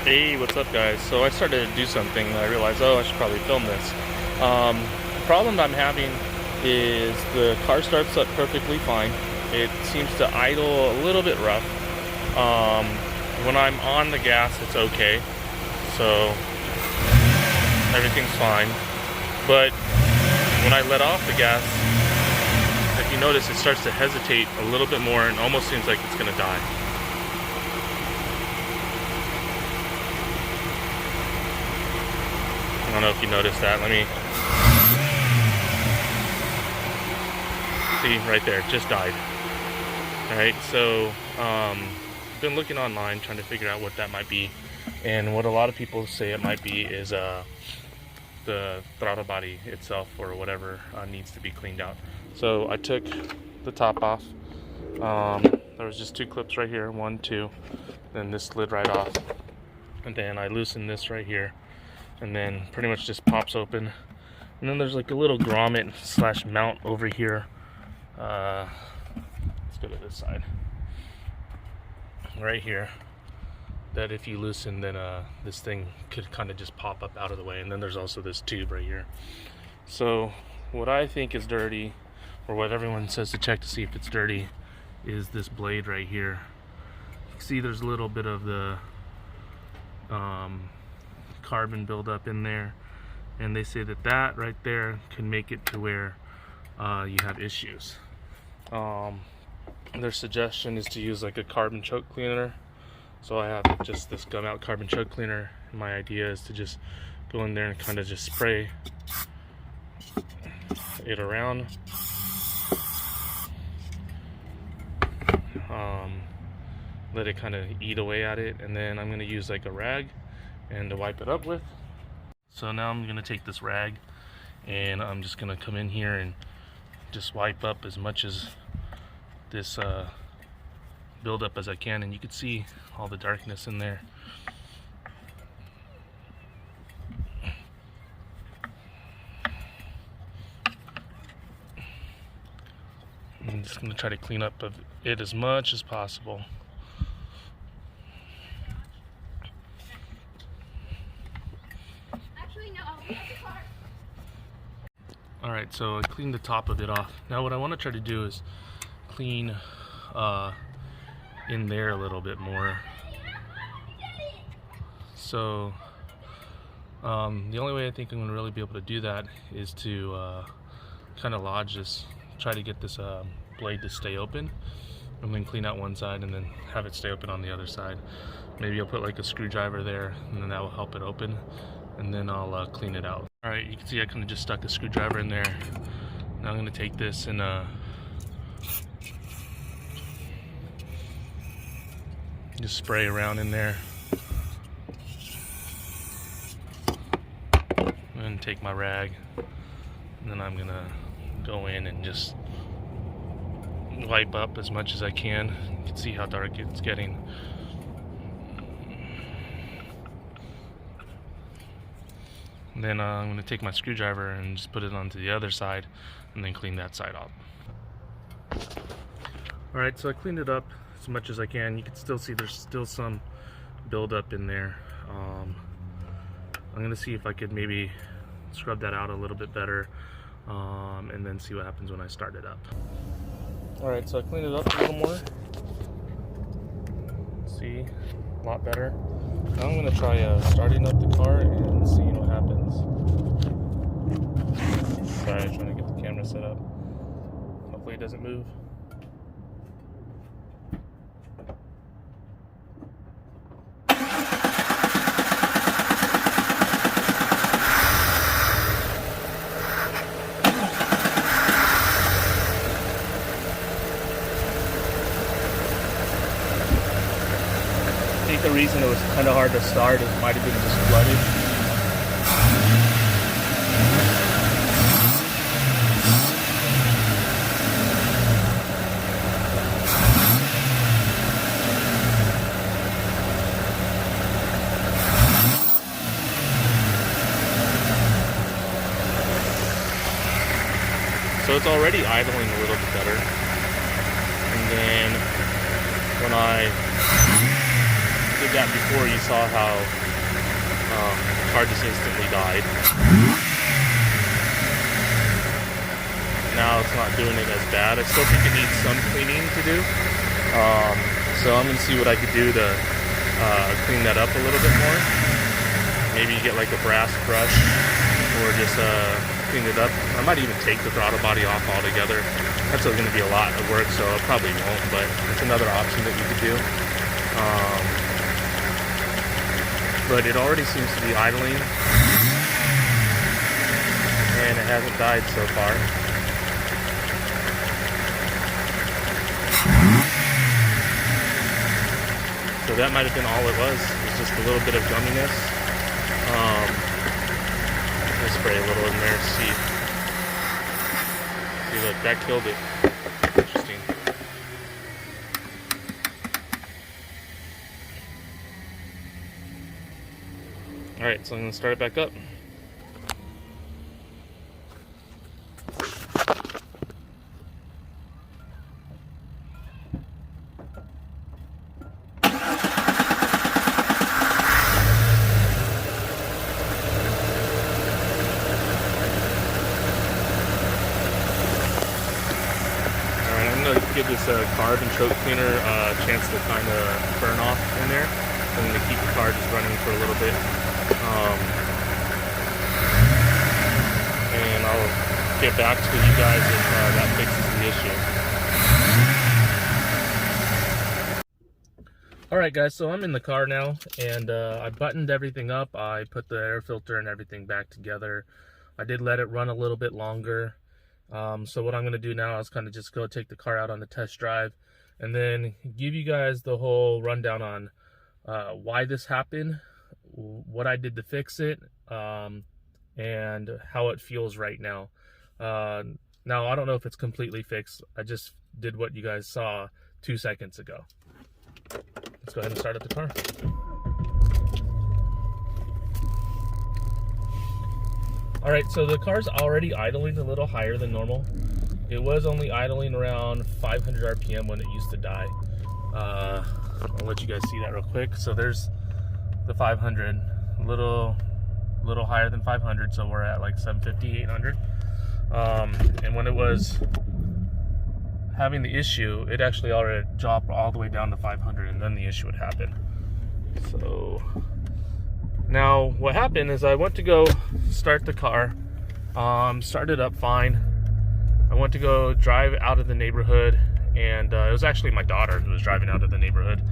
Hey, what's up guys? So I started to do something and I realized, oh, I should probably film this. The problem I'm having is the car starts up perfectly fine. It seems to idle a little bit rough. When I'm on the gas, it's okay. So everything's fine. But when I let off the gas, if you notice, it starts to hesitate a little bit more and almost seems like it's gonna die. I don't know if you noticed that. Let me see right there, it just died. Alright, so been looking online trying to figure out what that might be, and what a lot of people say it might be is the throttle body itself or whatever needs to be cleaned out. So I took the top off. There was just two clips right here, 1, 2, then this slid right off, and then I loosened this right here, and then pretty much just pops open. And then there's like a little grommet slash mount over here. Let's go to this side right here, that if you loosen, then this thing could kind of just pop up out of the way. And then there's also this tube right here. So what I think is dirty, or what everyone says to check to see if it's dirty, is this blade right here. You can see there's a little bit of the carbon buildup in there, and they say that that right there can make it to where you have issues. Their suggestion is to use like a carbon choke cleaner. So I have just this gum out carbon choke cleaner. My idea is to just go in there and kind of just spray it around. Let it kind of eat away at it, and then I'm going to use like a rag and to wipe it up with. So now I'm going to take this rag and I'm just going to come in here and just wipe up as much as this buildup as I can, and you can see all the darkness in there. I'm just going to try to clean up of it as much as possible. Alright, so I cleaned the top of it off. Now what I want to try to do is clean in there a little bit more. So the only way I think I'm going to really be able to do that is to kind of lodge this, try to get this blade to stay open, and then clean out one side and then have it stay open on the other side. Maybe I'll put like a screwdriver there, and then that will help it open, and then I'll clean it out. Alright, you can see I kind of just stuck a screwdriver in there. Now I'm going to take this and just spray around in there, and take my rag, and then I'm gonna go in and just wipe up as much as I can. You can see how dark it's getting. And then I'm gonna take my screwdriver and just put it onto the other side and then clean that side off. Alright, so I cleaned it up as much as I can. You can still see there's still some buildup in there. I'm gonna see if I could maybe scrub that out a little bit better, and then see what happens when I start it up. Alright, so I cleaned it up a little more. See, a lot better. Now I'm gonna try starting up the car and seeing what happens. Sorry, I'm trying to get the camera set up. Hopefully it doesn't move. I think the reason it was kind of hard to start is it might have been just flooded. So it's already idling a little bit better. And then when I did at before, you saw how the car just instantly died. Now it's not doing it as bad. I still think it needs some cleaning to do. So I'm going to see what I could do to clean that up a little bit more. Maybe get like a brass brush or just clean it up. I might even take the throttle body off altogether. That's still going to be a lot of work, so I probably won't, but it's another option that you could do. But it already seems to be idling, and it hasn't died so far. So that might have been all it was. It's just a little bit of gumminess. I'll spray a little in there to see. See, look, that killed it. Interesting. Alright, so I'm going to start it back up. Give this carb and choke cleaner a chance to kind of burn off in there. I'm going to keep the car just running for a little bit. And I'll get back to you guys if that fixes the issue. Alright guys, so I'm in the car now, and I buttoned everything up. I put the air filter and everything back together. I did let it run a little bit longer. So what I'm going to do now is kind of just go take the car out on the test drive and then give you guys the whole rundown on why this happened, what I did to fix it, and how it feels right now. Now, I don't know if it's completely fixed. I just did what you guys saw 2 seconds ago. Let's go ahead and start up the car. Alright, so the car's already idling a little higher than normal. It was only idling around 500 RPM when it used to die. I'll let you guys see that real quick. So there's the 500, a little higher than 500, so we're at like 750, 800. And when it was having the issue, it actually already dropped all the way down to 500, and then the issue would happen. So now what happened is I went to go start the car, started up fine. I went to go drive out of the neighborhood, and it was actually my daughter who was driving out of the neighborhood,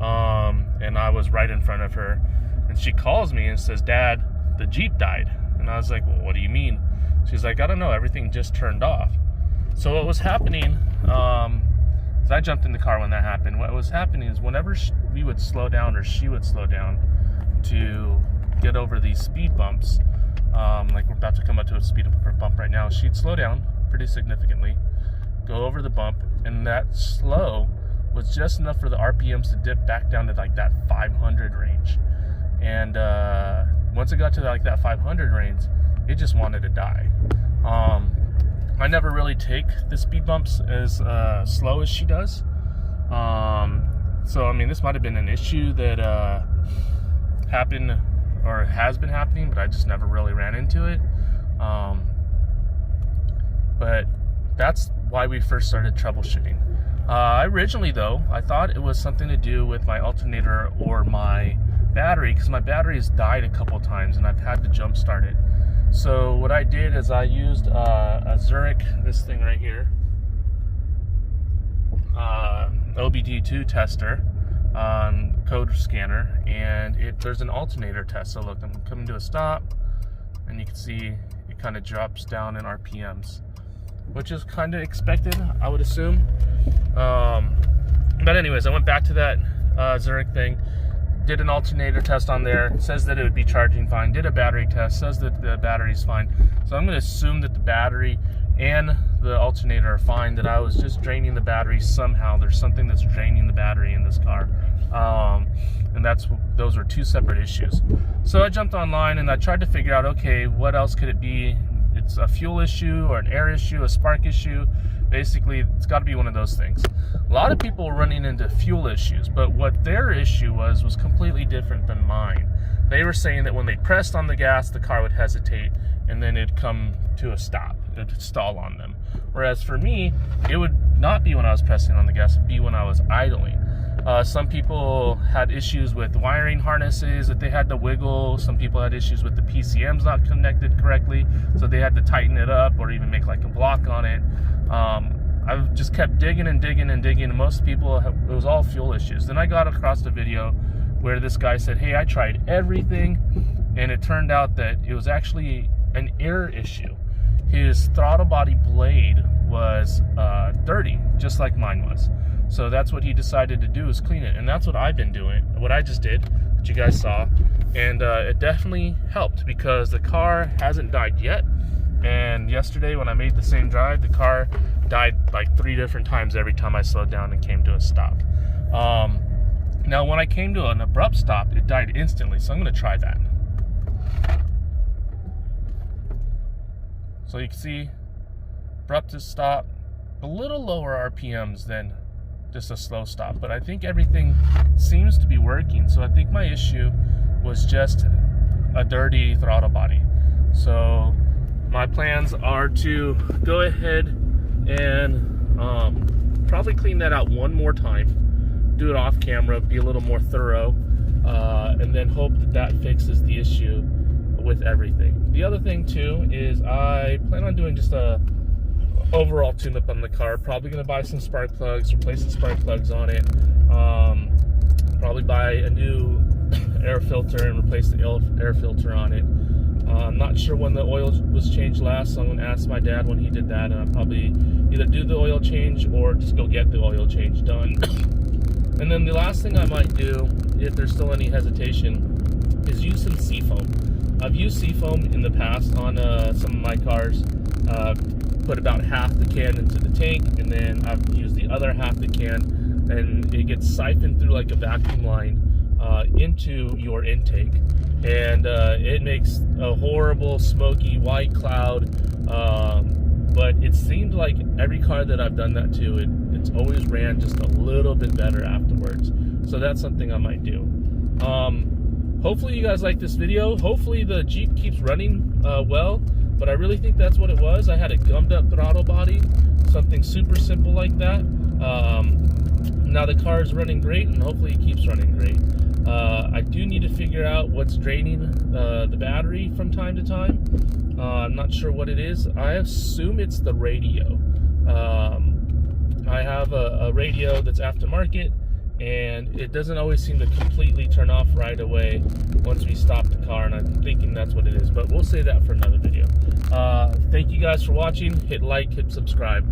and I was right in front of her, and she calls me and says, "Dad, the Jeep died." And I was like, "Well, what do you mean?" She's like, "I don't know, everything just turned off." So what was happening, is I jumped in the car when that happened. What was happening is whenever we would slow down, or she would slow down to get over these speed bumps, like we're about to come up to a speed bump right now, she'd slow down pretty significantly, go over the bump, and that slow was just enough for the RPMs to dip back down to like that 500 range. And once it got to like that 500 range, it just wanted to die. I never really take the speed bumps as slow as she does. So I mean, this might have been an issue that happened or has been happening, but I just never really ran into it. But that's why we first started troubleshooting. Originally though, I thought it was something to do with my alternator or my battery, because my battery has died a couple times and I've had to jump start it. So what I did is I used a Zurich, this thing right here, OBD2 tester, code scanner, and there's an alternator test. So look, I'm coming to a stop, and you can see it kind of drops down in RPMs, which is kind of expected, I would assume. But anyways, I went back to that Zurich thing, did an alternator test on there. It says that it would be charging fine. Did a battery test, says that the battery's fine. So I'm going to assume that the battery and the alternator are fine, that I was just draining the battery somehow. There's something that's draining the battery in this car. And those are two separate issues. So I jumped online and I tried to figure out, okay, what else could it be? It's a fuel issue or an air issue, a spark issue. Basically, it's got to be one of those things. A lot of people were running into fuel issues, but what their issue was completely different than mine. They were saying that when they pressed on the gas, the car would hesitate, and then it'd come to a stop. It'd stall on them. Whereas for me, it would not be when I was pressing on the gas, it'd be when I was idling. Some people had issues with wiring harnesses that they had to wiggle. Some people had issues with the PCMs not connected correctly, so they had to tighten it up or even make like a block on it. I've just kept digging and digging and digging, and most people, it was all fuel issues. Then I got across a video where this guy said, hey, I tried everything, and it turned out that it was actually an air issue. His throttle body blade was dirty, just like mine was. So that's what he decided to do, is clean it. And that's what I've been doing, what I just did, that you guys saw. And it definitely helped, because the car hasn't died yet. And yesterday when I made the same drive, the car died like 3 different times every time I slowed down and came to a stop. Now when I came to an abrupt stop, it died instantly. So I'm going to try that. So you can see, abrupt stop, a little lower RPMs than just a slow stop, but I think everything seems to be working. So I think my issue was just a dirty throttle body. So my plans are to go ahead and probably clean that out one more time, do it off camera, be a little more thorough, and then hope that that fixes the issue with everything. The other thing too is I plan on doing just a overall tune-up on the car. Probably going to buy some spark plugs, replace the spark plugs on it, probably buy a new air filter and replace the air filter on it. I'm not sure when the oil was changed last, so I'm going to ask my dad when he did that, and I'll probably either do the oil change or just go get the oil change done. And then the last thing I might do, if there's still any hesitation, is use some Seafoam. I've used Seafoam in the past on some of my cars. Put about half the can into the tank, and then I've used the other half the can, and it gets siphoned through like a vacuum line into your intake, and it makes a horrible smoky white cloud, but it seemed like every car that I've done that to, it's always ran just a little bit better afterwards. So that's something I might do. Hopefully you guys like this video. Hopefully the Jeep keeps running well. But I really think that's what it was. I had a gummed up throttle body, something super simple like that. Now the car is running great, and hopefully it keeps running great. I do need to figure out what's draining the battery from time to time. I'm not sure what it is. I assume it's the radio. I have a radio that's aftermarket, and it doesn't always seem to completely turn off right away once we stop the car, and I'm thinking that's what it is, but we'll say that for another video. Thank you guys for watching. Hit like, hit subscribe.